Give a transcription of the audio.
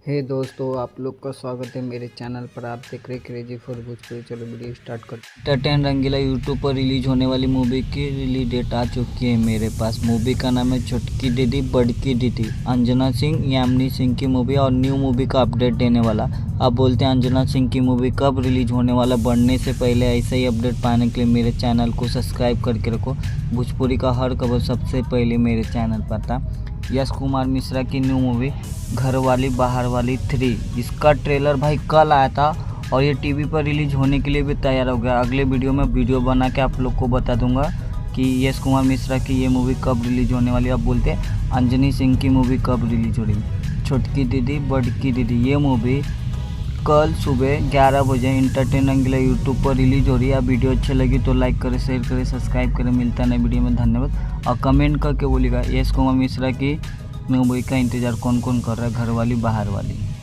हे दोस्तों, आप लोग का स्वागत है मेरे चैनल पर। आप देख रहे क्रेजी फॉर भोजपुरी। चलो वीडियो स्टार्ट कर। एंटरटेन रंगीला यूट्यूब पर रिलीज होने वाली मूवी की रिलीज डेट आ चुकी है मेरे पास। मूवी का नाम है छोटकी दीदी बड़की दीदी। अंजना सिंह यामिनी सिंह की मूवी और न्यू मूवी का अपडेट देने वाला। आप बोलते हैं अंजना सिंह की मूवी कब रिलीज होने वाला, बढ़ने से पहले ऐसा ही अपडेट पाने के लिए मेरे चैनल को सब्सक्राइब करके रखो। भोजपुरी का हर खबर सबसे पहले मेरे चैनल पर था। यश कुमार मिश्रा की न्यू मूवी घरवाली बाहर वाली 3, इसका ट्रेलर भाई कल आया था और ये टीवी पर रिलीज होने के लिए भी तैयार हो गया। अगले वीडियो में वीडियो बना के आप लोग को बता दूंगा कि यश कुमार मिश्रा की ये मूवी कब रिलीज होने वाली है। आप बोलते हैं अंजनी सिंह की मूवी कब रिलीज हो रही। छोटकी दीदी बड़की दीदी ये मूवी कल सुबह 11 बजे एंटरटेन रंगीला यूट्यूब पर रिलीज हो रही है। वीडियो अच्छी लगी तो लाइक करें, शेयर करें, सब्सक्राइब करें। मिलता है नए वीडियो में, धन्यवाद। और कमेंट करके बोलिएगा यश कुमार मिश्रा की मूवी का इंतज़ार कौन कौन कर रहा है, घरवाली बाहर वाली।